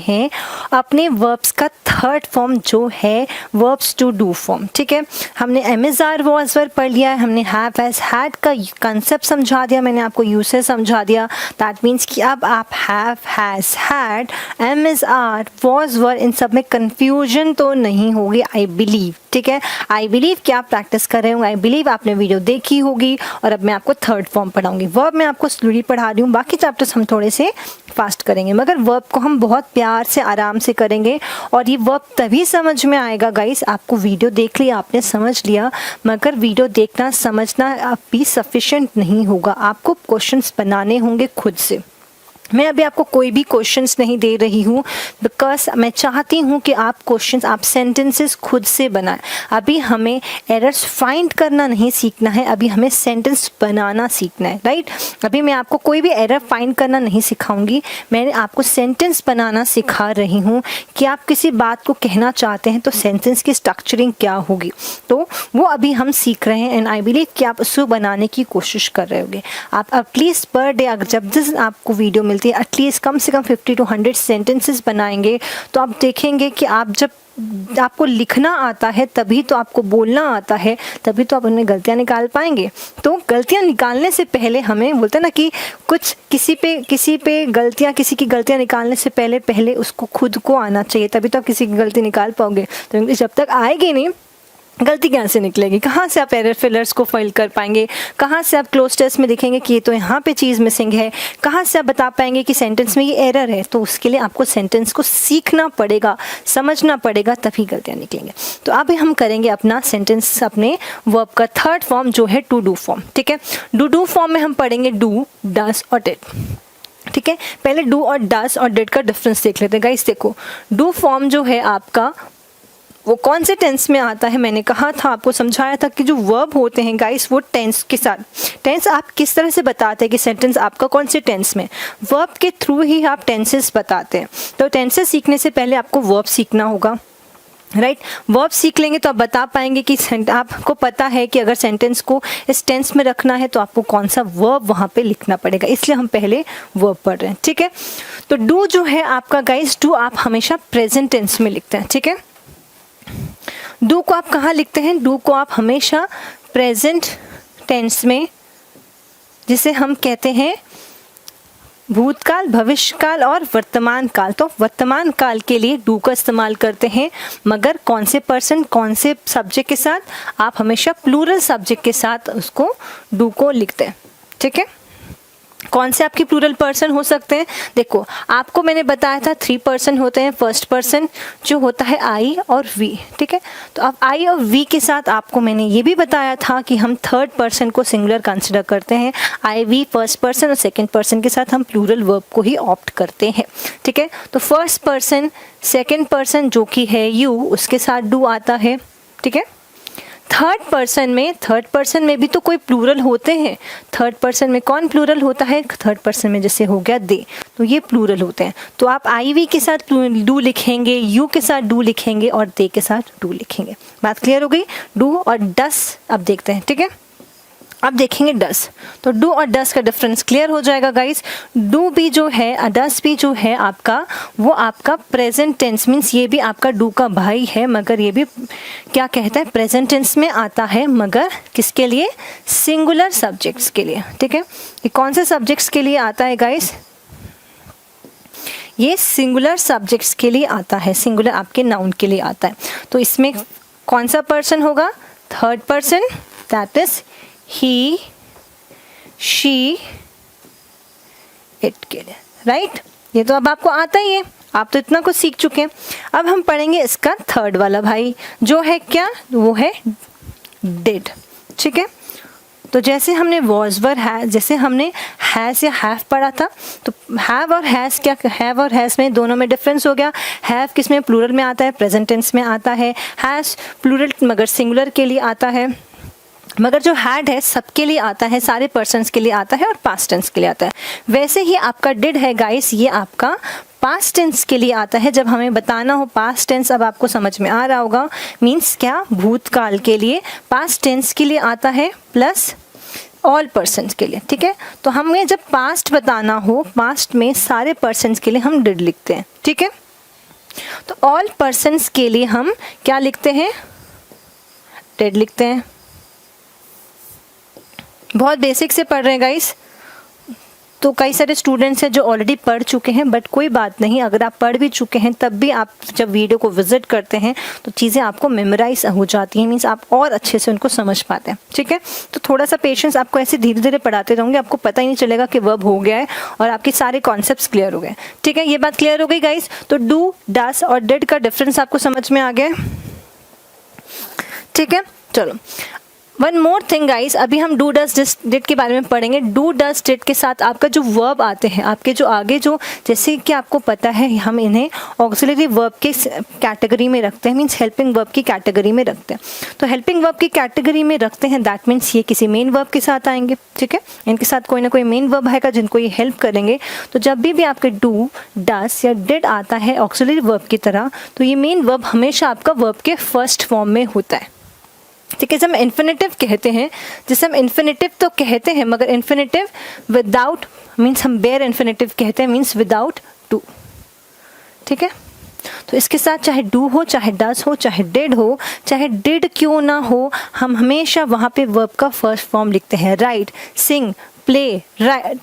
हैं अपने वर्ब्स का थर्ड फॉर्म जो है वर्ब्स टू डू फॉर्म। ठीक है, हमने am is are was were पढ़ लिया है, हमने हैव हैज हैड का कंसेप्ट समझा दिया, मैंने आपको यूसेज समझा दिया। दैट मीन्स कि अब आप have has had am is are was were इन सब में कंफ्यूजन तो नहीं होगी, आई बिलीव। ठीक है, आई बिलीव कि आप प्रैक्टिस कर रहे होंगे, आई बिलीव आपने वीडियो देखी होगी। और अब मैं आपको थर्ड फॉर्म पढ़ाऊंगी। वर्ब मैं आपको स्लोली पढ़ा रही हूँ, बाकी चैप्टर्स हम थोड़े से फास्ट करेंगे, मगर वर्ब को हम बहुत प्यार से आराम से करेंगे। और ये वर्ब तभी समझ में आएगा गाइस, आपको वीडियो देख लिया, आपने समझ लिया, मगर वीडियो देखना समझना अभी सफिशिएंट नहीं होगा, आपको क्वेश्चंस बनाने होंगे खुद से। मैं अभी आपको कोई भी क्वेश्चंस नहीं दे रही हूँ बिकॉज मैं चाहती हूँ कि आप क्वेश्चंस, आप सेंटेंसेस खुद से बनाएं। अभी हमें एरर्स फाइंड करना नहीं सीखना है, अभी हमें सेंटेंस बनाना सीखना है, राइट। अभी मैं आपको कोई भी एरर फाइंड करना नहीं सिखाऊंगी, मैंने आपको सेंटेंस बनाना सिखा रही हूँ कि आप किसी बात को कहना चाहते हैं तो सेंटेंस की स्ट्रक्चरिंग क्या होगी, तो वो अभी हम सीख रहे हैं। एंड आई बिलीव कि आप उसको बनाने की कोशिश कर रहे होंगे। आप एटलीस्ट पर डे अगर जब जिस आपको वीडियो एटलीस्ट कम से कम 50 to 100 सेंटेंसेस बनाएंगे तो आप देखेंगे कि आप जब आपको लिखना आता है तभी तो आपको बोलना आता है, तभी तो आप उनमें गलतियां निकाल पाएंगे। तो गलतियां निकालने से पहले हमें बोलते हैं ना कि कुछ किसी पे गलतियां, किसी की गलतियां निकालने से पहले उसको खुद को आना चाहिए, तभी तो आप किसी की गलती निकाल पाओगे। तो इंग्लिश जब तक आएगी नहीं, गलती कैसे से निकलेगी, कहाँ से आप एरर फिलर्स को फिल कर पाएंगे, कहाँ से आप क्लोज टेस्ट में दिखेंगे कि ये तो यहाँ पे चीज़ मिसिंग है, कहाँ से आप बता पाएंगे कि सेंटेंस में ये एरर है। तो उसके लिए आपको सेंटेंस को सीखना पड़ेगा, समझना पड़ेगा, तभी गलतियाँ निकलेंगे। तो अभी हम करेंगे अपना सेंटेंस, अपने वर्ब का थर्ड फॉर्म जो है टू डू फॉर्म। ठीक है, डू फॉर्म में हम पढ़ेंगे डू, डस और डिड। ठीक है, पहले डू और डस और डिड का डिफरेंस देख लेते हैं गाइस। देखो, डू फॉर्म जो है आपका वो कौन से टेंस में आता है, मैंने कहा था, आपको समझाया था कि जो वर्ब होते हैं गाइस वो टेंस के साथ, टेंस आप किस तरह से बताते हैं कि सेंटेंस आपका कौन से टेंस में, वर्ब के थ्रू ही आप टेंसेस बताते हैं। तो टेंसेस सीखने से पहले आपको वर्ब सीखना होगा, राइट। वर्ब सीख लेंगे तो आप बता पाएंगे कि आपको पता है कि अगर सेंटेंस को इस टेंस में रखना है तो आपको कौन सा वर्ब वहाँ पे लिखना पड़ेगा, इसलिए हम पहले वर्ब पढ़ रहे हैं। ठीक है, तो डू जो है आपका गाइस, डू आप हमेशा प्रेजेंट टेंस में लिखते हैं। ठीक है, डू को आप कहाँ लिखते हैं, डू को आप हमेशा प्रेजेंट टेंस में, जिसे हम कहते हैं भूतकाल, भविष्यकाल और वर्तमान काल। तो वर्तमान काल के लिए डू का इस्तेमाल करते हैं, मगर कौन से पर्सन, कौन से सब्जेक्ट के साथ, आप हमेशा प्लूरल सब्जेक्ट के साथ उसको डू को लिखते हैं। ठीक है, कौन से आपके प्लूरल पर्सन हो सकते हैं, देखो आपको मैंने बताया था 3 पर्सन होते हैं। फर्स्ट पर्सन जो होता है आई और वी। ठीक है, तो अब आई और वी के साथ आपको मैंने ये भी बताया था कि हम थर्ड पर्सन को सिंगुलर कंसिडर करते हैं। आई वी फर्स्ट पर्सन और सेकंड पर्सन के साथ हम प्लूरल वर्ब को ही ऑप्ट करते हैं। ठीक है, तो फर्स्ट पर्सन, सेकंड पर्सन जो कि है यू, उसके साथ डू आता है। ठीक है, थर्ड पर्सन में भी तो कोई प्लूरल होते हैं। थर्ड पर्सन में कौन प्लूरल होता है, थर्ड पर्सन में जैसे हो गया दे, तो ये प्लूरल होते हैं। तो आप आई वी के साथ डू लिखेंगे, यू के साथ डू लिखेंगे और दे के साथ डू लिखेंगे। बात क्लियर हो गई। डू और डस अब देखते हैं। ठीक है, अब देखेंगे डस, तो डू और डस का डिफरेंस क्लियर हो जाएगा गाइस। डू भी जो है, डस भी जो है आपका, वो आपका प्रेजेंट टेंस, मीन्स ये भी आपका डू का भाई है, मगर ये भी क्या कहता है, प्रेजेंट टेंस में आता है, मगर किसके लिए, सिंगुलर सब्जेक्ट्स के लिए। ठीक है, ये कौन से सब्जेक्ट्स के लिए आता है गाइस, ये सिंगुलर सब्जेक्ट्स के लिए आता है, सिंगुलर आपके नाउन के लिए आता है। तो इसमें कौन सा पर्सन होगा, third person, that is he, she, it के लिए, राइट। ये तो अब आपको आता ही है, आप तो इतना कुछ सीख चुके हैं। अब हम पढ़ेंगे इसका थर्ड वाला भाई जो है क्या, वो है डिड। ठीक है, तो जैसे हमने वॉज वर हैज, जैसे हमने हैज़ या हैव पढ़ा था, तो हैव और हैज़ क्या, हैव और हैज़ में दोनों में डिफरेंस हो गया। हैव किस में, प्लूरल में आता है, प्रेजेंट टेंस में आता है। हैज़ प्लूरल मगर सिंगुलर के लिए आता है, मगर जो हैड है सबके लिए आता है, सारे पर्सन्स के लिए आता है और पास्ट टेंस के लिए आता है। वैसे ही आपका डिड है गाइस, ये आपका पास्ट टेंस के लिए आता है। जब हमें बताना हो पास्ट टेंस, अब आपको समझ में आ रहा होगा, मीन्स क्या, भूतकाल के लिए पास्ट टेंस के लिए आता है प्लस ऑल पर्सन्स के लिए। ठीक है, तो हमें जब पास्ट बताना हो, पास्ट में सारे पर्सन्स के लिए हम डिड लिखते हैं। ठीक है, तो ऑल पर्सन्स के लिए हम क्या लिखते हैं, डेड लिखते हैं। बहुत बेसिक से पढ़ रहे हैं गाइस, तो कई सारे स्टूडेंट्स हैं जो ऑलरेडी पढ़ चुके हैं, बट कोई बात नहीं, अगर आप पढ़ भी चुके हैं तब भी आप जब वीडियो को विजिट करते हैं तो चीज़ें आपको मेमोराइज हो जाती हैं, मीन्स आप और अच्छे से उनको समझ पाते हैं। ठीक है, तो थोड़ा सा पेशेंस, आपको ऐसे धीरे धीरे पढ़ाते रहूँगे, आपको पता ही नहीं चलेगा कि वर्ब हो गया है और आपके सारे कॉन्सेप्ट्स क्लियर हो गए। ठीक है, ये बात क्लियर हो गई गाइस। तो डू, डस और डिड का डिफरेंस आपको समझ में आ गया। ठीक है, चलो वन मोर थिंग गाइस, अभी हम डू डस डिड के बारे में पढ़ेंगे। डू डस डिड के साथ आपका जो वर्ब आते हैं, आपके जो आगे जो, जैसे कि आपको पता है हम इन्हें ऑक्सिलरी वर्ब के कैटेगरी में रखते हैं, मीन्स हेल्पिंग वर्ब की कैटेगरी में रखते हैं। तो हेल्पिंग वर्ब की कैटेगरी में रखते हैं, दैट मीन्स ये किसी मेन वर्ब के साथ आएंगे। ठीक है, इनके साथ कोई ना कोई मेन वर्ब आएगा जिनको ये हेल्प करेंगे। तो जब भी आपके डू, डस या डिड आता है ऑक्सिलरी वर्ब की तरह, तो ये मेन वर्ब हमेशा आपका वर्ब के फर्स्ट फॉर्म में होता है। ठीक है, जब हम इन्फिनेटिव कहते हैं, जैसे हम इन्फिनेटिव तो कहते हैं मगर इन्फिनेटिव विदाउट, मीन्स हम बेयर इन्फिनेटिव कहते हैं, मीन्स विदाउट डू। ठीक है, तो इसके साथ चाहे डू हो, चाहे डस हो, चाहे डिड हो, चाहे डिड क्यों ना हो, हम हमेशा वहाँ पे वर्ब का फर्स्ट फॉर्म लिखते हैं। राइट, सिंग, प्ले,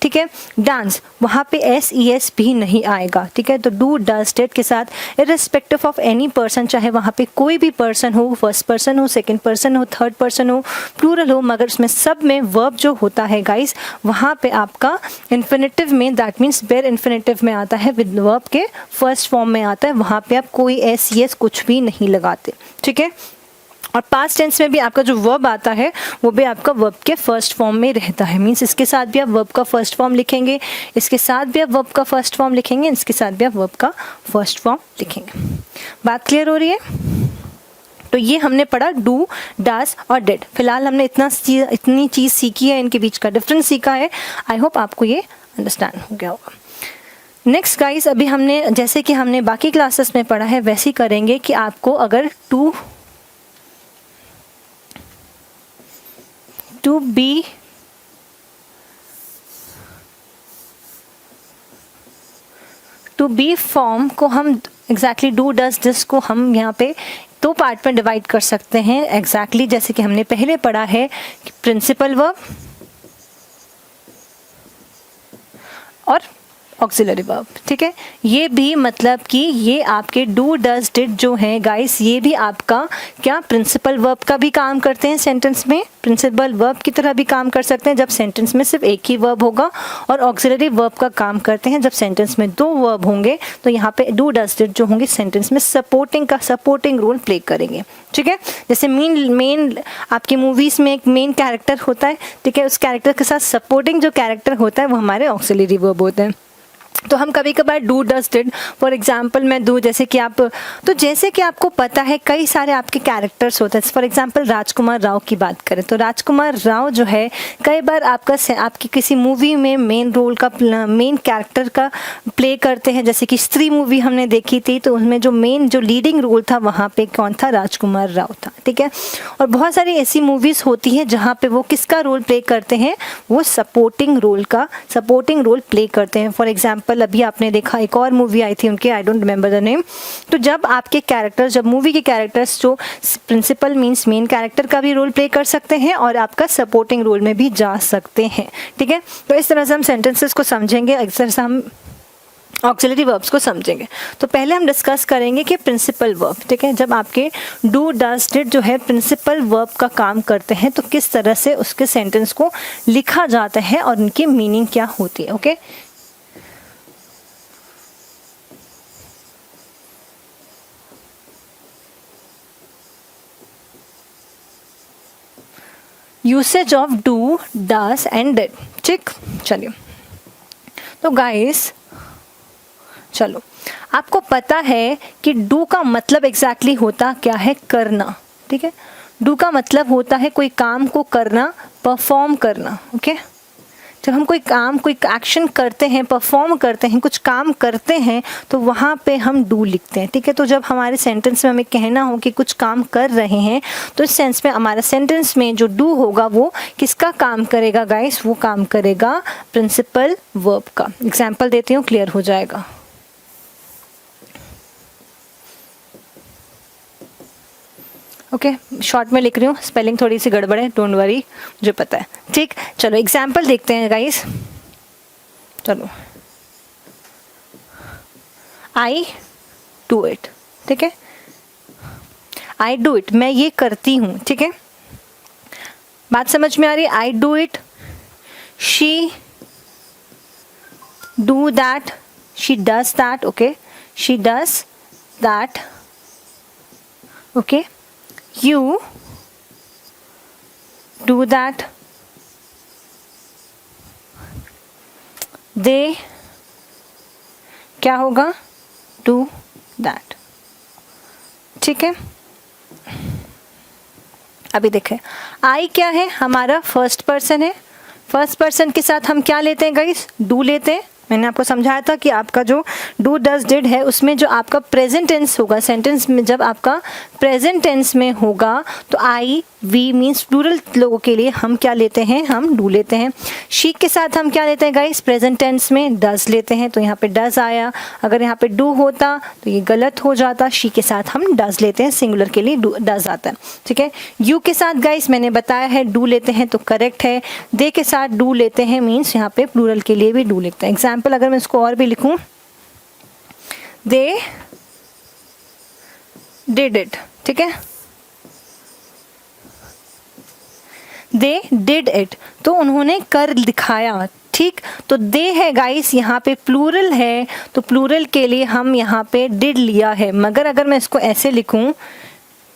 ठीक है, डांस, वहाँ पे SES भी नहीं आएगा। ठीक है, तो डू डस डिड के साथ इररिस्पेक्टिव ऑफ एनी पर्सन, चाहे वहाँ पे कोई भी पर्सन हो, फर्स्ट पर्सन हो, सेकंड पर्सन हो, थर्ड पर्सन हो, प्लूरल हो, मगर उसमें सब में वर्ब जो होता है गाइस, वहाँ पे आपका इन्फिनेटिव में, दैट मीन्स बेयर इन्फिनेटिव में आता है, विद वर्ब के फर्स्ट फॉर्म में आता है, वहाँ पे आप कोई SES कुछ भी नहीं लगाते। ठीक है, और पास्ट टेंस में भी आपका जो वर्ब आता है वो भी आपका वर्ब के फर्स्ट फॉर्म में रहता है, मीन्स इसके साथ भी आप वर्ब का फर्स्ट फॉर्म लिखेंगे, इसके साथ भी आप वर्ब का फर्स्ट फॉर्म लिखेंगे, इसके साथ भी आप वर्ब का फर्स्ट फॉर्म लिखेंगे। बात क्लियर हो रही है? तो ये हमने पढ़ा डू, डस और डिड। फिलहाल हमने इतनी चीज़ सीखी है, इनके बीच का डिफरेंस सीखा है। आई होप आपको ये अंडरस्टैंड हो गया होगा। नेक्स्ट गाइस, अभी हमने जैसे कि हमने बाकी क्लासेस में पढ़ा है वैसे ही करेंगे कि आपको अगर टू बी फॉर्म को हम एग्जैक्टली डू डस दिस को हम यहाँ पे दो पार्ट में डिवाइड कर सकते हैं एग्जैक्टली जैसे कि हमने पहले पढ़ा है कि प्रिंसिपल वर्ब और ऑक्सिलरी वर्ब। ठीक है, ये भी मतलब कि ये आपके डू डस डिड जो है गाइस, ये भी आपका क्या प्रिंसिपल वर्ब का भी काम करते हैं सेंटेंस में, प्रिंसिपल वर्ब की तरह भी काम कर सकते हैं जब सेंटेंस में सिर्फ एक ही वर्ब होगा, और ऑक्सिलरी वर्ब का काम करते हैं जब सेंटेंस में दो वर्ब होंगे। तो यहाँ पे डू डस डिड जो होंगे सेंटेंस में सपोर्टिंग रोल प्ले करेंगे। ठीक है, जैसे मेन आपकी मूवीज में एक मेन कैरेक्टर होता है, ठीक है, उस कैरेक्टर के साथ सपोर्टिंग जो कैरेक्टर होता है वो हमारे ऑक्सिलरी वर्ब होते हैं। तो हम कभी कभार do does did, for example मैं डू, जैसे कि आपको पता है कई सारे आपके कैरेक्टर्स होते हैं। फॉर एग्जाम्पल राजकुमार राव की बात करें तो राजकुमार राव जो है कई बार आपकी किसी मूवी में मेन कैरेक्टर का प्ले करते हैं। जैसे कि स्त्री मूवी हमने देखी थी, तो उसमें जो लीडिंग रोल था वहाँ पे कौन था? राजकुमार राव था। ठीक है, और बहुत सारी ऐसी मूवीज़ होती हैं जहाँ पे वो किसका रोल प्ले करते हैं? वो सपोर्टिंग रोल प्ले करते हैं। फॉर एग्जाम्पल अभी आपने देखा एक और मूवी आई थी उनके, I don't remember the name. तो जब मूवी के कैरेक्टर्स जो प्रिंसिपल मींस मेन कैरेक्टर का भी रोल प्ले कर सकते हैं और आपका सपोर्टिंग रोल में भी जा सकते हैं। ठीक है, तो इस तरह से हम सेंटेंसेस को समझेंगे, इस तरह से हम ऑक्सिलरी वर्ब्स को समझेंगे। तो पहले हम डिस्कस करेंगे कि प्रिंसिपल वर्ब, ठीक है, जब आपके डू डस डिड जो है प्रिंसिपल वर्ब का काम करते हैं तो किस तरह से उसके सेंटेंस को लिखा जाता है और उनकी मीनिंग क्या होती है। Okay, usage of do, does and did. ठीक, चलिए तो गाइस चलो आपको पता है कि डू का मतलब एग्जैक्टली होता क्या है? करना। ठीक है, डू का मतलब होता है कोई काम को करना, परफॉर्म करना। ओके, जब हम कोई एक्शन करते हैं, परफॉर्म करते हैं, कुछ काम करते हैं तो वहाँ पे हम डू लिखते हैं। ठीक है, तो जब हमारे सेंटेंस में हमें कहना हो कि कुछ काम कर रहे हैं तो इस सेंस में हमारा सेंटेंस में जो डू होगा वो किसका काम करेगा गाइस? वो काम करेगा प्रिंसिपल वर्ब का। एग्जाम्पल देती हूँ, क्लियर हो जाएगा। ओके शॉर्ट में लिख रही हूँ, स्पेलिंग थोड़ी सी गड़बड़ है, डोंट वरी, मुझे पता है। ठीक, चलो एग्जाम्पल देखते हैं गाइस। चलो, आई डू इट, ठीक है, आई डू इट, मैं ये करती हूँ, ठीक है, बात समझ में आ रही है? I do it, she do that, she does that, okay, she does that, okay, you do that, they क्या होगा, do that, ठीक है। अभी देखें, I क्या है, हमारा फर्स्ट पर्सन है, फर्स्ट पर्सन के साथ हम क्या लेते हैं गाइस, do लेते हैं। मैंने आपको समझाया था कि आपका जो डू डज डिड है उसमें जो आपका प्रेजेंट टेंस होगा, सेंटेंस में जब आपका प्रेजेंट टेंस में होगा तो आई वी मीन्स प्लूरल लोगों के लिए हम क्या लेते हैं, हम डू लेते हैं। शी के साथ हम क्या लेते हैं गाइस, प्रेजेंट टेंस में डज लेते हैं, तो यहाँ पे डज आया, अगर यहाँ पे डू होता तो ये गलत हो जाता, शी के साथ हम डज लेते हैं, सिंगुलर के लिए डज आता है, ठीक है। यू के साथ गाइस मैंने बताया है डू लेते हैं तो करेक्ट है, दे के साथ डू लेते हैं मीन्स यहाँ पे प्लूरल के लिए भी डू लिखते हैं। एग्जाम्पल अगर मैं इसको और भी लिखूं, दे डिड इट, ठीक है, दे डिड इट, तो उन्होंने कर दिखाया, ठीक। तो दे है गाइस यहाँ पे प्लूरल है, तो प्लूरल के लिए हम यहाँ पे डिड लिया है, मगर अगर मैं इसको ऐसे लिखूं,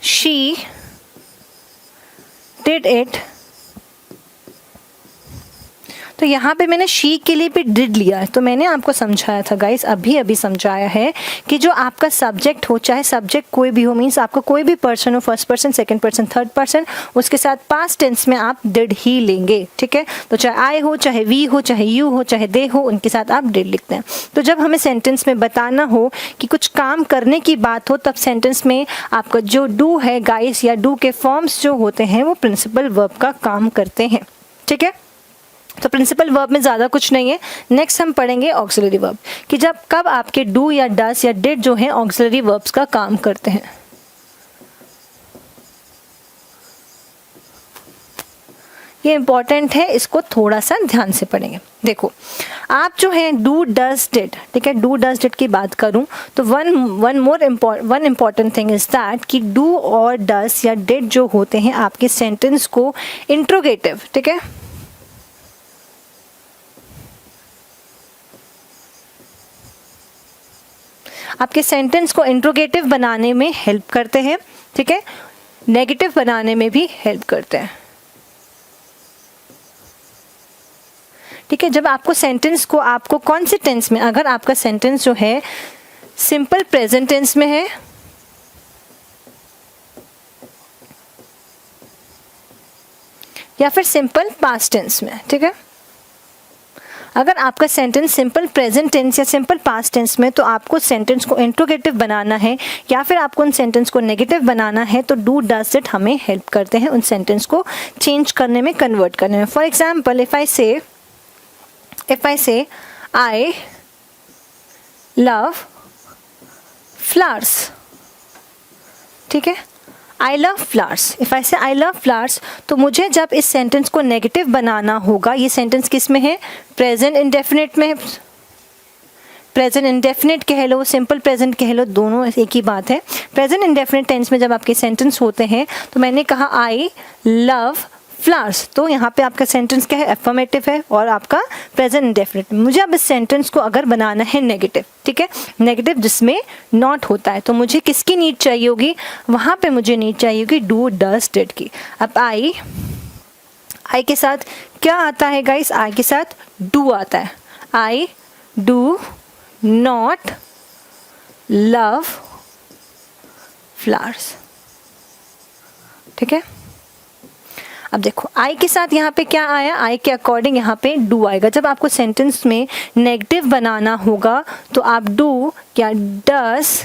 शी डिड इट, तो यहाँ पे मैंने शी के लिए भी डिड लिया है। तो मैंने आपको समझाया था गाइस, अभी समझाया है कि जो आपका सब्जेक्ट हो, चाहे सब्जेक्ट कोई भी हो, मीन्स आपका कोई भी पर्सन हो, first person, second person, third person, उसके साथ पास्ट टेंस में आप डिड ही लेंगे, ठीक है। तो चाहे आई हो, चाहे वी हो, चाहे यू हो, चाहे दे हो, उनके साथ आप डिड लिखते हैं। तो जब हमें सेंटेंस में बताना हो कि कुछ काम करने की बात हो, तब सेंटेंस में आपका जो डू है गाइस या डू के फॉर्म्स जो होते हैं वो प्रिंसिपल वर्ब का काम करते हैं, ठीक है। तो प्रिंसिपल वर्ब में ज़्यादा कुछ नहीं है। नेक्स्ट हम पढ़ेंगे ऑक्सिलरी वर्ब कि जब कब आपके डू या डस या डिड जो है ऑक्सिलरी वर्ब्स का काम करते हैं। ये इंपॉर्टेंट है, इसको थोड़ा सा ध्यान से पढ़ेंगे। देखो आप जो है डू डस डिड, ठीक है, डू डस डिड की बात करूं तो one important thing is that कि डू और डस या डिड जो होते हैं आपके सेंटेंस को इंट्रोगेटिव, ठीक है, आपके सेंटेंस को इंट्रोगेटिव बनाने में हेल्प करते हैं, ठीक है, नेगेटिव बनाने में भी हेल्प करते हैं, ठीक है। जब आपको सेंटेंस को आपको कौन से टेंस में, अगर आपका सेंटेंस जो है सिंपल प्रेजेंट टेंस में है या फिर सिंपल पास्ट टेंस में, ठीक है, अगर आपका सेंटेंस सिंपल प्रेजेंट टेंस या सिंपल पास्ट टेंस में, तो आपको सेंटेंस को इंट्रोगेटिव बनाना है या फिर आपको उन सेंटेंस को नेगेटिव बनाना है, तो डू डस डिड हमें हेल्प करते हैं उन सेंटेंस को चेंज करने में, कन्वर्ट करने में। फॉर एग्जाम्पल इफ आई से आई लव फ्लावर्स, ठीक है, I love flowers, if I से आई लव फ्लावर्स, तो मुझे जब इस सेंटेंस को नेगेटिव बनाना होगा, ये सेंटेंस किस में है, प्रेजेंट इंडेफिनिट में, प्रेजेंट इंडेफिनिट कह लो, सिंपल प्रेजेंट कह लो, दोनों एक ही बात है। प्रेजेंट इंडेफिनिट टेंस में जब आपके सेंटेंस होते हैं, तो मैंने कहा आई लव फ्लावर्स, तो यहाँ पे आपका सेंटेंस क्या है, अफर्मेटिव है और आपका प्रेजेंट इंडेफिनिट। मुझे अब इस सेंटेंस को अगर बनाना है नेगेटिव, ठीक है, नेगेटिव जिसमें नॉट होता है, तो मुझे किसकी नीड चाहिए होगी, वहाँ पे मुझे नीड चाहिए होगी डू डस डिड की। अब आई के साथ क्या आता है गाइस, आई के साथ डू आता है, I do not love flowers, ठीक है। अब देखो आई के साथ यहाँ पे क्या आया, आई के अकॉर्डिंग यहाँ पे डू आएगा। जब आपको सेंटेंस में नेगेटिव बनाना होगा तो आप डू या डस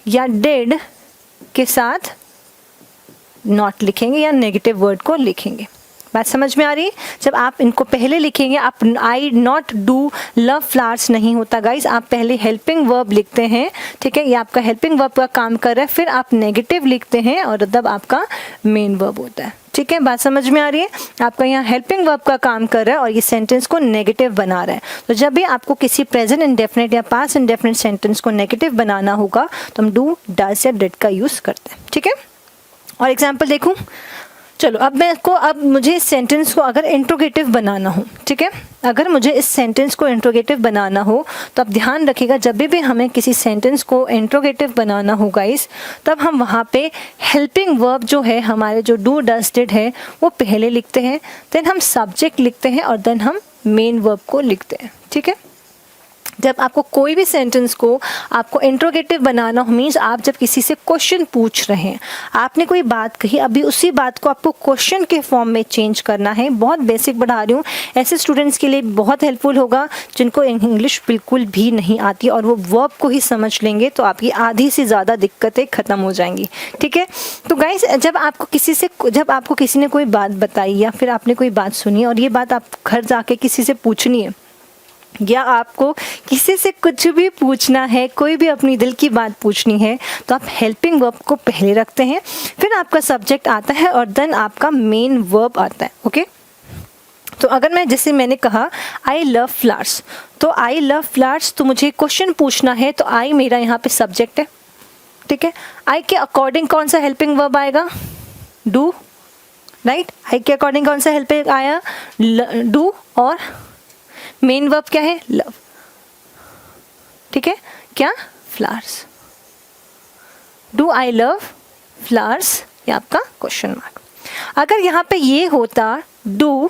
या डिड के साथ नॉट लिखेंगे या नेगेटिव वर्ड को लिखेंगे, बात समझ में आ रही है? जब आप इनको पहले लिखेंगे, आप आई नॉट डू लव फ्लावर्स नहीं होता गाइज, आप पहले हेल्पिंग वर्ब लिखते हैं, ठीक है, ये आपका हेल्पिंग वर्ब का काम कर रहा है, फिर आप नेगेटिव लिखते हैं और तब आपका मेन वर्ब होता है। ठीक है, बात समझ में आ रही है? आपका यहाँ हेल्पिंग वर्ब का काम कर रहा है और ये सेंटेंस को नेगेटिव बना रहा है। तो जब भी आपको किसी प्रेजेंट इंडेफिनिट या पास्ट इंडेफिनिट सेंटेंस को नेगेटिव बनाना होगा तो हम डू, डज या डिड का यूज करते हैं। ठीक है, और एग्जाम्पल देखूं, चलो अब मुझे इस सेंटेंस को अगर इंट्रोगेटिव बनाना हो, ठीक है, अगर मुझे इस सेंटेंस को इंट्रोगेटिव बनाना हो तो अब ध्यान रखिएगा, जब भी हमें किसी सेंटेंस को इंट्रोगेटिव बनाना हो गाइस, तब हम वहाँ पे हेल्पिंग वर्ब जो है हमारे जो डू डज डिड है वो पहले लिखते हैं, देन हम सब्जेक्ट लिखते हैं और देन हम मेन वर्ब को लिखते हैं। ठीक है, जब आपको कोई भी सेंटेंस को आपको इंट्रोगेटिव बनाना हो, मीन्स आप जब किसी से क्वेश्चन पूछ रहे हैं, आपने कोई बात कही, अभी उसी बात को आपको क्वेश्चन के फॉर्म में चेंज करना है। बहुत बेसिक बढ़ा रही हूँ, ऐसे स्टूडेंट्स के लिए बहुत हेल्पफुल होगा जिनको इंग्लिश बिल्कुल भी नहीं आती और वो वर्ब को ही समझ लेंगे तो आपकी आधी से ज़्यादा दिक्कतें ख़त्म हो जाएंगी। ठीक है, तो गाइस जब आपको किसी ने कोई बात बताई या फिर आपने कोई बात सुनी और ये बात आप घर जाके किसी से पूछनी है या आपको किसी से कुछ भी पूछना है, कोई भी अपनी दिल की बात पूछनी है, तो आप हेल्पिंग वर्ब को पहले रखते हैं, फिर आपका सब्जेक्ट आता है और देन आपका मेन वर्ब आता है। ओके, तो अगर मैंने कहा आई लव फ्लावर्स, तो आई लव फ्लावर्स, तो मुझे क्वेश्चन पूछना है, तो आई मेरा यहाँ पे सब्जेक्ट है। ठीक है, आई के अकॉर्डिंग कौन सा हेल्पिंग वर्ब आएगा? Do, right? आई के अकॉर्डिंग कौन सा हेल्पिंग आया? डू, और मेन वर्ब क्या है? लव। ठीक है, क्या? Flowers. Do I love flowers, ये आपका क्वेश्चन मार्क। अगर यहाँ पे ये होता डू,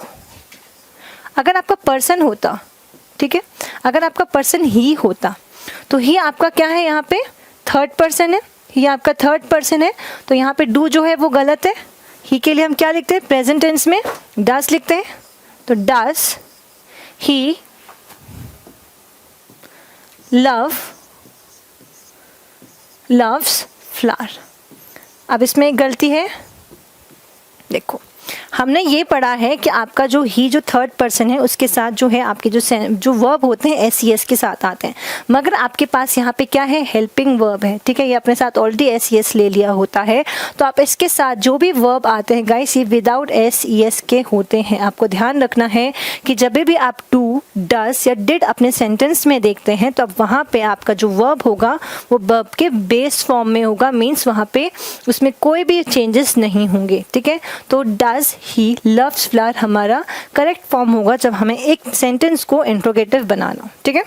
अगर आपका पर्सन होता, ठीक है, अगर आपका पर्सन ही होता तो ही आपका क्या है? यहाँ पे थर्ड पर्सन है, ये आपका थर्ड पर्सन है, तो यहाँ पे डू जो है वो गलत है। ही के लिए हम क्या लिखते हैं? प्रेजेंट टेंस में डस लिखते हैं, तो डस ही लव्स फ्लावर। अब इसमें एक गलती है, देखो हमने ये पढ़ा है कि आपका जो थर्ड पर्सन है उसके साथ जो है आपके जो वर्ब होते हैं एस के साथ आते हैं, मगर आपके पास यहाँ पे क्या है? हेल्पिंग वर्ब है। ठीक है, ये अपने साथ ऑलरेडी एस ले लिया होता है, तो आप इसके साथ जो भी वर्ब आते हैं गाइस, ये विदाउट एस के होते हैं। आपको ध्यान रखना है कि जब भी आप डू, डस या डिड अपने सेंटेंस में देखते हैं तो अब वहाँ पे आपका जो वर्ब होगा वो वर्ब के बेस फॉर्म में होगा, मीन्स वहाँ पे उसमें कोई भी चेंजेस नहीं होंगे। ठीक है, तो डज ही लव्स फ्लावर हमारा करेक्ट फॉर्म होगा जब हमें एक सेंटेंस को इंट्रोगेटिव बनाना हो। ठीक है,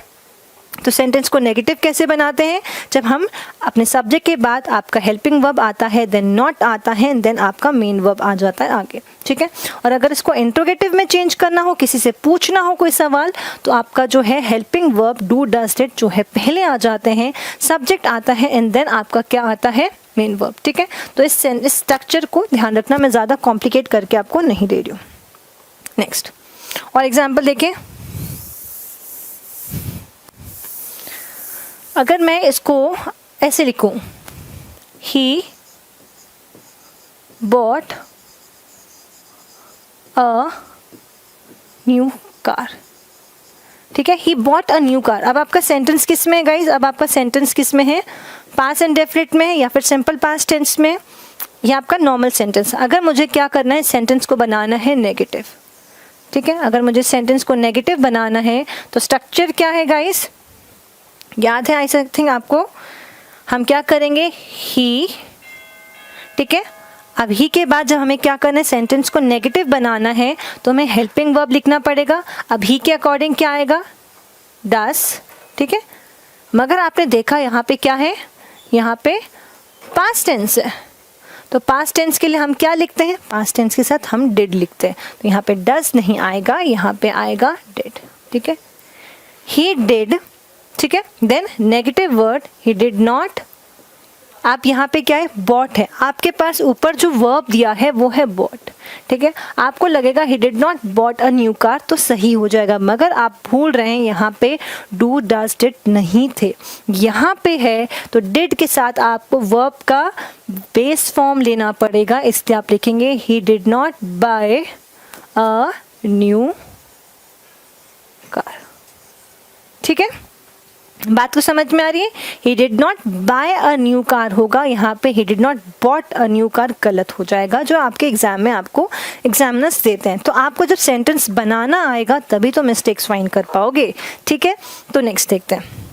तो सेंटेंस को नेगेटिव कैसे बनाते हैं? जब हम अपने सब्जेक्ट के बाद आपका हेल्पिंग वर्ब आता है, देन नॉट आता है, देन आपका मेन वर्ब आ जाता है आगे। ठीक है, और अगर इसको इंट्रोगेटिव में चेंज करना हो, किसी से पूछना हो कोई सवाल, तो आपका जो है helping verb do does did जो है पहले आ जाते हैं, सब्जेक्ट आता है एंड देन आपका क्या आता है? Main verb. ठीक है, तो इस स्ट्रक्चर को ध्यान रखना, मैं ज़्यादा कॉम्प्लिकेट करके आपको नहीं दे रही हूँ। नेक्स्ट और एग्जाम्पल देखें, अगर मैं इसको ऐसे लिखूं, he bought a new car. ठीक है, he bought a new car. अब आपका सेंटेंस किस में है गाइज? अब आपका सेंटेंस किस में है? पास्ट इंडेफिनिट में है या फिर सिंपल पास्ट टेंस में? ये आपका नॉर्मल सेंटेंस। अगर मुझे क्या करना है? सेंटेंस को बनाना है नेगेटिव। ठीक है, अगर मुझे सेंटेंस को नेगेटिव बनाना है तो स्ट्रक्चर क्या है गाइज? याद है आई थिंक आपको? हम क्या करेंगे? ही। ठीक है, अब ही के बाद जब हमें क्या करना है? सेंटेंस को नेगेटिव बनाना है तो हमें हेल्पिंग वर्ब लिखना पड़ेगा। अब ही के अकॉर्डिंग क्या आएगा? डस। ठीक है, मगर आपने देखा यहाँ पे क्या है? यहाँ पे पास्ट टेंस है, तो पास्ट टेंस के लिए हम क्या लिखते हैं? पास्ट टेंस के साथ हम डिड लिखते हैं, तो यहाँ पे डस नहीं आएगा, यहाँ पे आएगा डिड। ठीक है, ही डिड। ठीक है, then negative word he did not. आप यहाँ पे क्या है? बॉट है। आपके पास ऊपर जो वर्ब दिया है वो है बॉट। ठीक है, आपको लगेगा ही did not bought a new car, तो सही हो जाएगा, मगर आप भूल रहे हैं यहाँ पे डू डज डिड नहीं थे, यहाँ पे है, तो डिड के साथ आपको वर्ब का बेस फॉर्म लेना पड़ेगा, इसलिए आप लिखेंगे he did not buy a new car. ठीक है, बात को समझ में आ रही है? He did not buy a new car होगा, यहाँ पे he did not bought a new car गलत हो जाएगा, जो आपके एग्जाम में आपको एग्जामिनर्स देते हैं। तो आपको जब सेंटेंस बनाना आएगा तभी तो मिस्टेक्स फाइंड कर पाओगे। ठीक है, तो नेक्स्ट देखते हैं।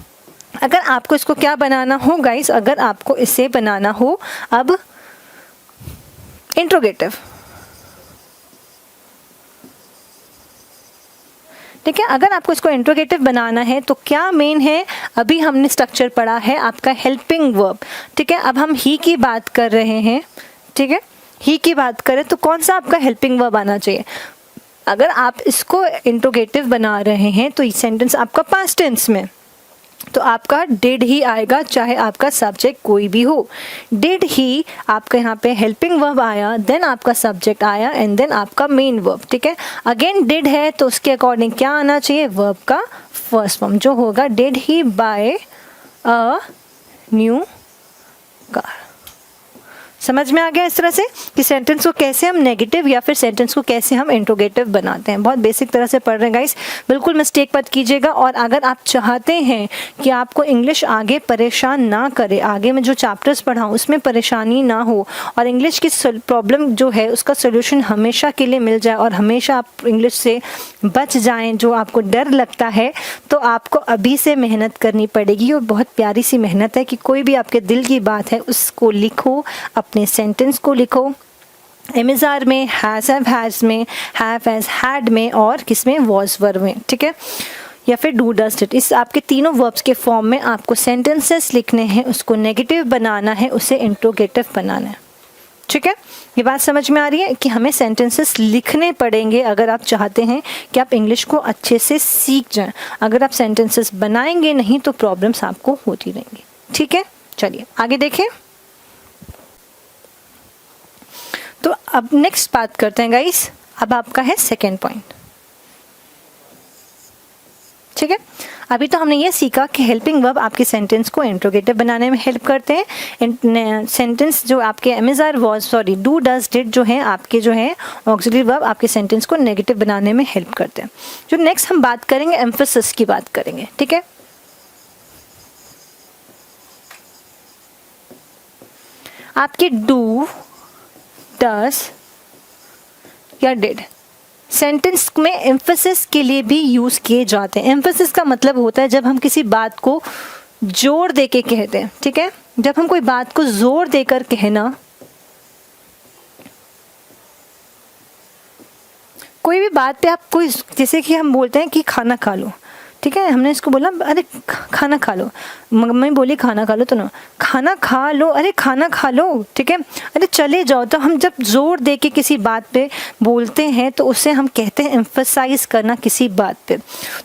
अगर आपको इसको क्या बनाना हो गाइस, अगर आपको इसे बनाना हो अब इंट्रोगेटिव, ठीक है, अगर आपको इसको इंट्रोगेटिव बनाना है तो क्या मेन है, अभी हमने स्ट्रक्चर पढ़ा है आपका हेल्पिंग वर्ब। ठीक है, अब हम ही की बात कर रहे हैं। ठीक है, ही की बात करें तो कौन सा आपका हेल्पिंग वर्ब आना चाहिए? अगर आप इसको इंट्रोगेटिव बना रहे हैं तो ये सेंटेंस आपका पास्ट टेंस में, तो आपका डिड ही आएगा, चाहे आपका सब्जेक्ट कोई भी हो। डिड ही आपका यहाँ पे हेल्पिंग वर्ब आया, देन आपका सब्जेक्ट आया एंड देन आपका मेन वर्ब। ठीक है, अगेन डिड है तो उसके अकॉर्डिंग क्या आना चाहिए, वर्ब का फर्स्ट फॉर्म जो होगा did he buy a new car. समझ में आ गया इस तरह से कि सेंटेंस को कैसे हम नेगेटिव या फिर सेंटेंस को कैसे हम इंट्रोगेटिव बनाते हैं। बहुत बेसिक तरह से पढ़ रहे हैं गाइस, बिल्कुल मिस्टेक मत कीजिएगा। और अगर आप चाहते हैं कि आपको इंग्लिश आगे परेशान ना करे, आगे में जो चैप्टर्स पढ़ाऊँ उसमें परेशानी ना हो और इंग्लिश की प्रॉब्लम जो है उसका सोल्यूशन हमेशा के लिए मिल जाए और हमेशा आप इंग्लिश से बच जाएँ, जो आपको डर लगता है, तो आपको अभी से मेहनत करनी पड़ेगी। और बहुत प्यारी सी मेहनत है कि कोई भी आपके दिल की बात है उसको लिखो, अपने सेंटेंस को लिखो एमिजार में, हैज़ हैव हैज़ में, हैव हैज़ हैड में और किस में, वॉज वर में। ठीक है, या फिर डू डज डिड, इस आपके तीनों वर्ब्स के फॉर्म में आपको सेंटेंसेस लिखने हैं, उसको नेगेटिव बनाना है, उसे इंट्रोगेटिव बनाना है। ठीक है, ये बात समझ में आ रही है कि हमें सेंटेंसेस लिखने पड़ेंगे अगर आप चाहते हैं कि आप इंग्लिश को अच्छे से सीख जाएं। अगर आप सेंटेंसेस बनाएंगे नहीं तो प्रॉब्लम्स आपको होती रहेंगी। ठीक है, चलिए आगे देखें। तो अब नेक्स्ट बात करते हैं गाइस, अब आपका है सेकेंड पॉइंट। ठीक है, अभी तो हमने ये सीखा कि हेल्पिंग वर्ब आपके सेंटेंस को इंट्रोगेटिव बनाने में हेल्प करते हैं। सेंटेंस जो आपके एमिजार वॉज डू डज डिड जो है आपके जो है ऑक्सिलरी वर्ब आपके सेंटेंस को नेगेटिव बनाने में हेल्प करते हैं। जो नेक्स्ट हम बात करेंगे एम्फेसिस की बात करेंगे। ठीक है, आपके डू डज या डिड सेंटेंस में एम्फेसिस के लिए भी यूज किए जाते हैं। एम्फेसिस का मतलब होता है जब हम किसी बात को जोर देके कहते हैं। ठीक है, जब हम कोई बात को जोर देकर कहना, कोई भी बात पे आप कोई, जैसे कि हम बोलते हैं कि खाना खा लो, ठीक है, हमने इसको बोला अरे खाना खा लो, मम्मी बोली खाना खा लो, तो ना खाना खा लो, अरे खाना खा लो, ठीक है, अरे चले जाओ। तो हम जब जोर दे के किसी बात पे बोलते हैं तो उसे हम कहते हैं एम्फसाइज करना किसी बात पे।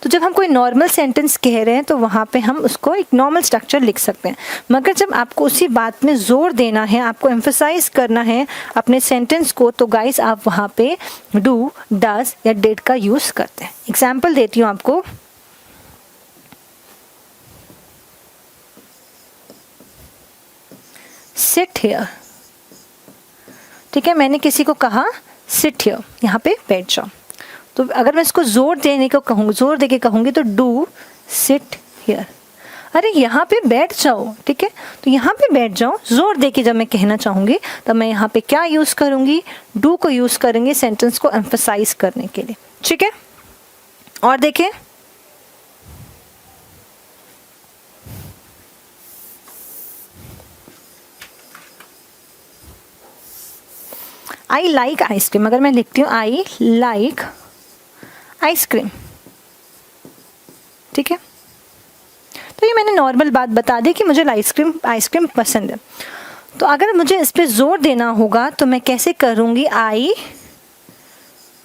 तो जब हम कोई नॉर्मल सेंटेंस कह रहे हैं तो वहाँ पे हम उसको एक नॉर्मल स्ट्रक्चर लिख सकते हैं, मगर जब आपको उसी बात में जोर देना है, आपको एम्फसाइज करना है अपने सेंटेंस को, तो गाइस आप वहाँ पे डू डज या डिड का यूज़ करते हैं। एग्जाम्पल देती हूँ आपको। सिट हियर, ठीक है, मैंने किसी को कहा सिट हियर, यहाँ पे बैठ जाओ। तो अगर मैं इसको जोर देने को कहूँ, जोर देके कहूँगी तो डू सिट हियर, अरे यहाँ पे बैठ जाओ। ठीक है, तो यहाँ पे बैठ जाओ जोर देके जब मैं कहना चाहूँगी तो मैं यहाँ पे क्या यूज़ करूँगी, डू को यूज़ करेंगे सेंटेंस को एम्फसाइज करने के लिए। ठीक है, और देखें आई लाइक आइसक्रीम, अगर मैं लिखती हूँ आई लाइक आइसक्रीम, ठीक है, तो ये मैंने नॉर्मल बात बता दी कि मुझे आइसक्रीम पसंद है। तो अगर मुझे इस पर जोर देना होगा तो मैं कैसे करूँगी, आई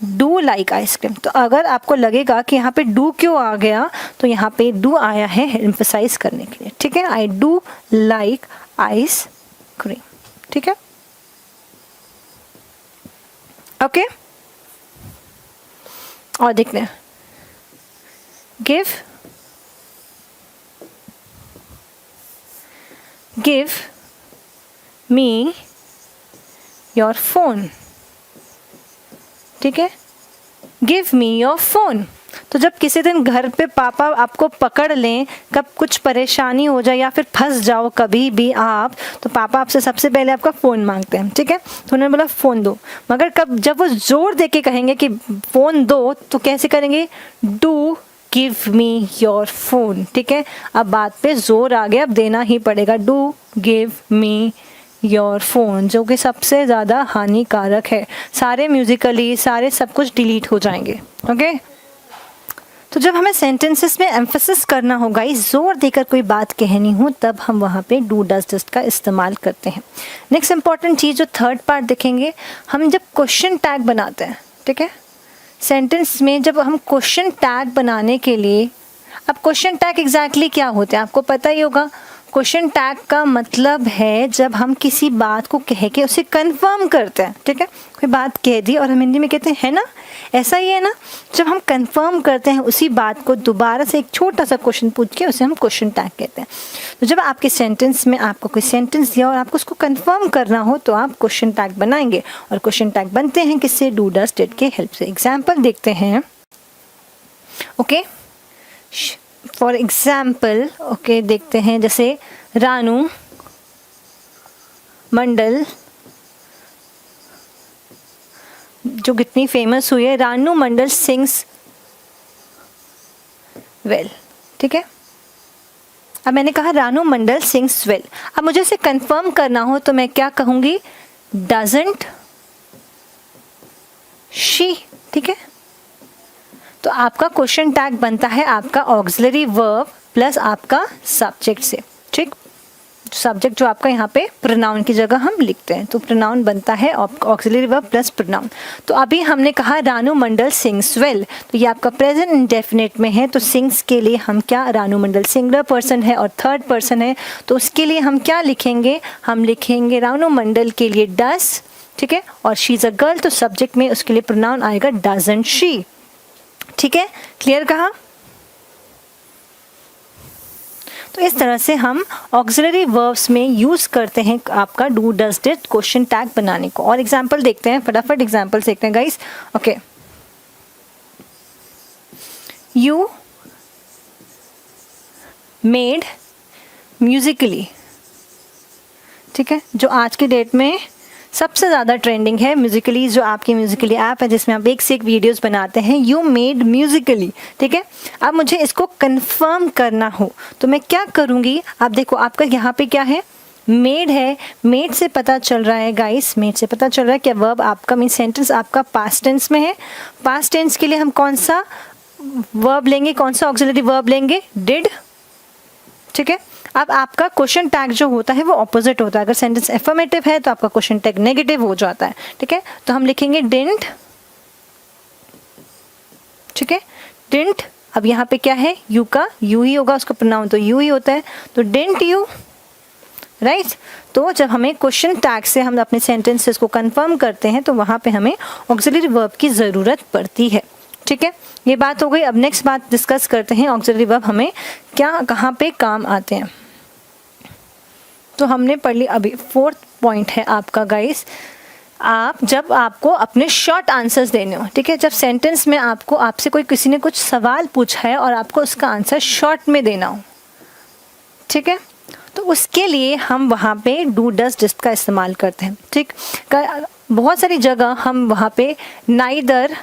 डू लाइक आइसक्रीम। तो अगर आपको लगेगा कि यहाँ पे डू क्यों आ गया, तो यहाँ पे डू आया है एम्फसाइज करने के लिए। ठीक है, आई डू लाइक आइसक्रीम। ठीक है, ओके, और देखते हैं गिव मी योर फोन। ठीक है, गिव मी योर फ़ोन। तो जब किसी दिन घर पे पापा आपको पकड़ लें, कब कुछ परेशानी हो जाए या फिर फंस जाओ कभी भी आप, तो पापा आपसे सबसे पहले आपका फ़ोन मांगते हैं, ठीक है। तो उन्होंने बोला फ़ोन दो, मगर जब वो ज़ोर दे के कहेंगे कि फ़ोन दो, तो कैसे करेंगे, do give me your phone, ठीक है। अब बात पे ज़ोर आ गया, अब देना ही पड़ेगा, do give me your phone, जो कि सबसे ज़्यादा हानिकारक है। सारे म्यूज़िकली सारे सब कुछ डिलीट हो जाएंगे, ओके। तो जब हमें सेंटेंसेस में एम्फेसिस करना होगा, इस जोर देकर कोई बात कहनी हो, तब हम वहाँ पे डू डज डस्ट का इस्तेमाल करते हैं। नेक्स्ट इंपॉर्टेंट चीज़ जो थर्ड पार्ट देखेंगे, हम जब क्वेश्चन टैग बनाते हैं, ठीक है, सेंटेंस में जब हम क्वेश्चन टैग बनाने के लिए, अब क्वेश्चन टैग एग्जैक्टली क्या होते हैं आपको पता ही होगा। क्वेश्चन टैग का मतलब है जब हम किसी बात को कह के उसे कंफर्म करते हैं, ठीक है। कोई बात कह दी और हम हिंदी में कहते हैं है ना, ऐसा ही है ना। जब हम कंफर्म करते हैं उसी बात को, दोबारा से एक छोटा सा क्वेश्चन पूछ के उसे हम क्वेश्चन टैग कहते हैं। तो जब आपके सेंटेंस में आपको कोई सेंटेंस दिया और आपको उसको कंफर्म करना हो, तो आप क्वेश्चन टैग बनाएंगे। और क्वेश्चन टैग बनते हैं किससे, डू डज डिड के हेल्प से। एग्जाम्पल देखते हैं, ओके। फॉर एग्जाम्पल, ओके, देखते हैं जैसे रानू मंडल, जो कितनी फेमस हुई है, रानू मंडल सिंग्स वेल, ठीक है। अब मैंने कहा रानू मंडल सिंग्स वेल, अब मुझे इसे कंफर्म करना हो तो मैं क्या कहूँगी, डजंट शी, ठीक है। तो आपका क्वेश्चन टैग बनता है आपका ऑक्सिलरी वर्ब प्लस आपका सब्जेक्ट से, ठीक। सब्जेक्ट जो आपका यहाँ पे प्रोनाउन की जगह हम लिखते हैं, तो प्रोनाउन बनता है ऑक्सिलरी वर्ब प्लस प्रोनाउन। तो अभी हमने कहा रानू मंडल सिंग्स वेल, तो ये आपका प्रेजेंट इंडेफिनिट में है, तो सिंग्स के लिए हम क्या, रानू मंडल सिंगुलर पर्सन है और थर्ड पर्सन है, तो उसके लिए हम क्या लिखेंगे, हम लिखेंगे रानू मंडल के लिए डस, ठीक है, और शी इज़ अ गर्ल, तो सब्जेक्ट में उसके लिए प्रोनाउन आएगा डजंट शी, ठीक है। क्लियर कहा। तो इस तरह से हम ऑक्सिलरी वर्ब्स में यूज करते हैं आपका do does did question tag बनाने को। और एग्जांपल देखते हैं, फटाफट एग्जांपल देखते हैं guys, okay. You made Musically, ठीक है, जो आज की डेट में सबसे ज़्यादा ट्रेंडिंग है। म्यूजिकली जो आपकी म्यूजिकली ऐप है जिसमें आप एक से एक वीडियोस बनाते हैं, यू मेड म्यूजिकली, ठीक है। अब मुझे इसको कंफर्म करना हो तो मैं क्या करूँगी, आप देखो आपका यहाँ पे क्या है, मेड है। मेड से पता चल रहा है गाइस, मेड से पता चल रहा है कि वर्ब आपका मीन सेंटेंस आपका पास्ट टेंस में है। पास्ट टेंस के लिए हम कौन सा वर्ब लेंगे, कौन सा ऑक्सिलरी वर्ब लेंगे, डिड, ठीक है। अब आपका क्वेश्चन टैग जो होता है वो ऑपोजिट होता है। अगर सेंटेंस एफर्मेटिव है तो आपका क्वेश्चन टैग नेगेटिव हो जाता है, ठीक है। तो हम लिखेंगे डिडंट, ठीक है, डिडंट। अब यहाँ पे क्या है, यू का यू ही होगा, उसका प्रोनाउन तो यू ही होता है, तो डिडंट यू, राइट। तो जब हमें क्वेश्चन टैग से हम अपने सेंटेंसेस को कंफर्म करते हैं तो वहाँ पे हमें ऑक्सिलरी वर्ब की ज़रूरत पड़ती है, ठीक है। ये बात हो गई। अब नेक्स्ट बात डिस्कस करते हैं, ऑक्सिलरी वर्ब हमें क्या कहाँ पे काम आते हैं। तो हमने पढ़ ली, अभी फोर्थ पॉइंट है आपका गाइस, आप जब आपको अपने शॉर्ट आंसर्स देने हो, ठीक है, जब सेंटेंस में आपको आपसे कोई किसी ने कुछ सवाल पूछा है और आपको उसका आंसर शॉर्ट में देना हो, ठीक है, तो उसके लिए हम वहाँ पे डू डज डिड का इस्तेमाल करते हैं, ठीक। बहुत सारी जगह हम वहाँ पे नाइदर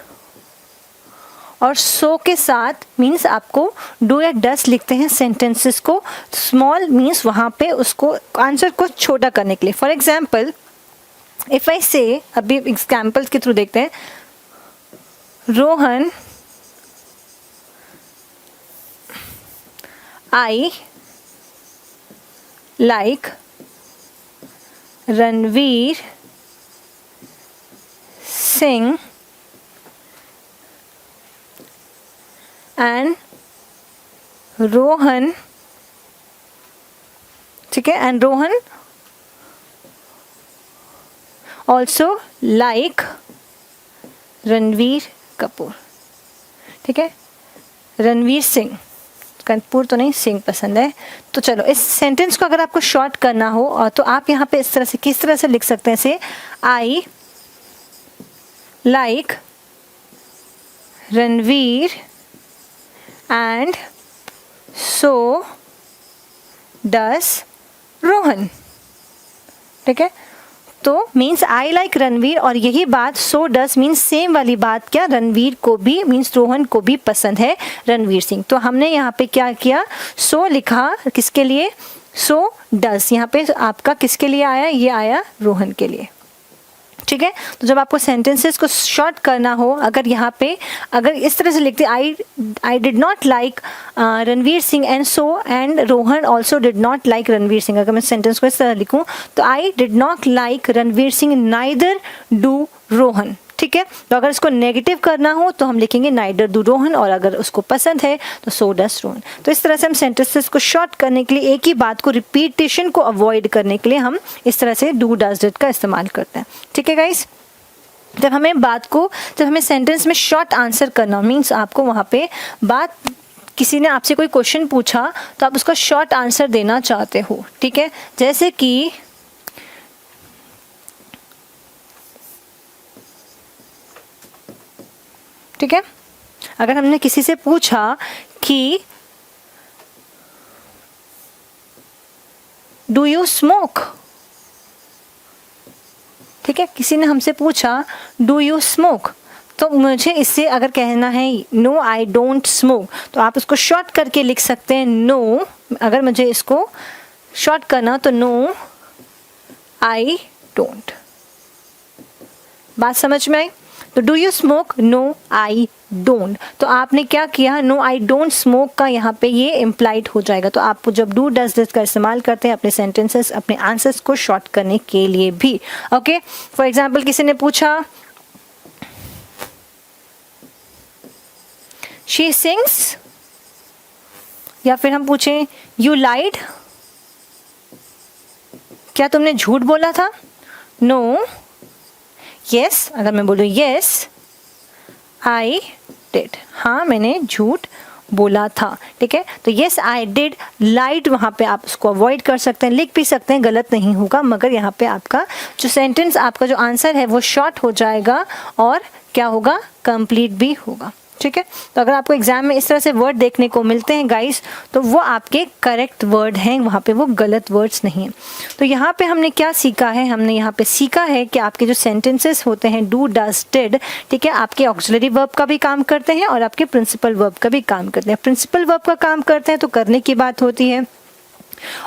और सो के साथ मीन्स आपको डू या डस लिखते हैं सेंटेंसेस को। स्मॉल मीन्स वहाँ पे उसको आंसर को छोटा करने के लिए। फॉर एग्जाम्पल इफ आई से, अभी एग्जाम्पल्स के थ्रू देखते हैं, रोहन आई लाइक रणवीर सिंह एंड रोहन, ठीक है, and Rohan also like Ranveer Kapoor, ठीक है, रणवीर सिंह, कपूर तो नहीं, सिंह पसंद है। तो चलो इस सेंटेंस को अगर आपको शॉर्ट करना हो और तो आप यहाँ पे इस तरह से, किस तरह से लिख सकते हैं इसे, I like Ranveer and so does Rohan. ठीक है, तो मीन्स आई लाइक रणवीर, और यही बात सो डस मीन्स सेम वाली बात क्या, रणवीर को भी मीन्स रोहन को भी पसंद है रणवीर सिंह। तो हमने यहाँ पे क्या किया, सो लिखा किसके लिए, सो डस, यहाँ पे आपका किसके लिए आया, ये आया रोहन के लिए। ठीक है, तो जब आपको सेंटेंसेस को शॉर्ट करना हो, अगर यहाँ पे अगर इस तरह से लिखते I did not like Ranveer Singh and so and Rohan also did not like Ranveer Singh, अगर मैं सेंटेंस को इस तरह लिखूँ तो I did not like Ranveer Singh neither do Rohan. ठीक है, तो अगर इसको नेगेटिव करना हो तो हम लिखेंगे नाइदर डू रोहन, और अगर उसको पसंद है तो सो डस रोहन। तो इस तरह से हम सेंटेंसेस को शॉर्ट करने के लिए, एक ही बात को रिपीटेशन को अवॉइड करने के लिए हम इस तरह से डू डस डिड का इस्तेमाल करते हैं। ठीक है गाइस, जब हमें सेंटेंस में शॉर्ट आंसर करना मीन्स आपको वहाँ पे बात, किसी ने आपसे कोई क्वेश्चन पूछा तो आप उसका शॉर्ट आंसर देना चाहते हो। ठीक है, जैसे कि ठीक है, अगर हमने किसी से पूछा कि डू यू स्मोक, ठीक है, किसी ने हमसे पूछा डू यू स्मोक, तो मुझे इससे अगर कहना है नो आई डोंट स्मोक, तो आप उसको शॉर्ट करके लिख सकते हैं नो, अगर मुझे इसको शॉर्ट करना तो नो आई डोंट। बात समझ में आई? तो do you smoke, no I don't. तो आपने क्या किया, नो आई डोंट स्मोक का यहाँ पे ये इम्प्लाइड हो जाएगा। तो आप जब डू डस दिस का इस्तेमाल करते हैं अपने सेंटेंसेस, अपने आंसर्स को शॉर्ट करने के लिए भी। ओके, फॉर एग्जाम्पल किसी ने पूछा शी सिंग्स, या फिर हम पूछें यू लाइड, क्या तुमने झूठ बोला था, नो यस, अगर मैं बोलूँ यस आई डिड, हाँ मैंने झूठ बोला था। ठीक है, तो यस आई डिड, लाइड वहाँ पे आप उसको अवॉइड कर सकते हैं, लिख भी सकते हैं, गलत नहीं होगा, मगर यहाँ पे आपका जो सेंटेंस, आपका जो आंसर है वो शॉर्ट हो जाएगा और क्या होगा, कंप्लीट भी होगा। ठीक है, तो अगर आपको एग्जाम में इस तरह से वर्ड देखने को मिलते हैं गाइस, तो वो आपके करेक्ट वर्ड हैं, वहाँ पे वो गलत वर्ड्स नहीं हैं। तो यहाँ पे हमने क्या सीखा है, हमने यहाँ पे सीखा है कि आपके जो सेंटेंसेस होते हैं डू डस डिड, ठीक है, आपके ऑक्सिलरी वर्ब का भी काम करते हैं और आपके प्रिंसिपल वर्ब का भी काम करते हैं। प्रिंसिपल वर्ब का काम करते हैं तो करने की बात होती है,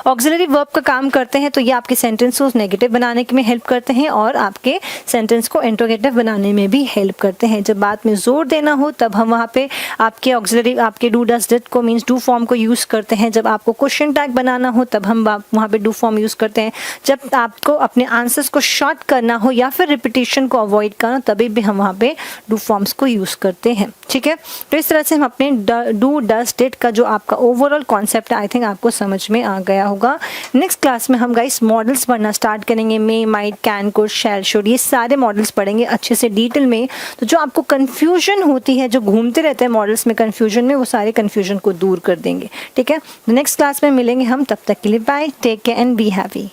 ऑक्सिलरी वर्ब का काम करते हैं तो ये आपके सेंटेंस को नेगेटिव बनाने में हेल्प करते हैं और आपके सेंटेंस को इंट्रोगेटिव बनाने में भी हेल्प करते हैं। जब बात में जोर देना हो तब हम वहाँ पे आपके ऑक्सिलरी, आपके डू डस डिड को मीन्स डू फॉर्म को यूज़ करते हैं। जब आपको क्वेश्चन टैग बनाना हो तब हम वहाँ पे डू फॉर्म यूज़ करते हैं। जब आपको अपने आंसर्स को शॉर्ट करना हो या फिर रिपीटेशन को अवॉइड करना, तभी भी हम वहाँ पे डू फॉर्म्स को यूज़ करते हैं। ठीक है, तो इस तरह से हम अपने डू डस डिड का जो आपका ओवरऑल कॉन्सेप्ट है, आई थिंक आपको समझ में आ गया होगा। नेक्स्ट क्लास में हम गाइस मॉडल्स पढ़ना स्टार्ट करेंगे। May, might, can, could, shall, should, ये सारे मॉडल्स पढ़ेंगे अच्छे से डिटेल में। तो जो आपको कंफ्यूजन होती है, जो घूमते रहते हैं मॉडल्स में कंफ्यूजन में, वो सारे कंफ्यूजन को दूर कर देंगे। ठीक है, नेक्स्ट क्लास में मिलेंगे हम, तब तक के लिए bye, take care and be happy.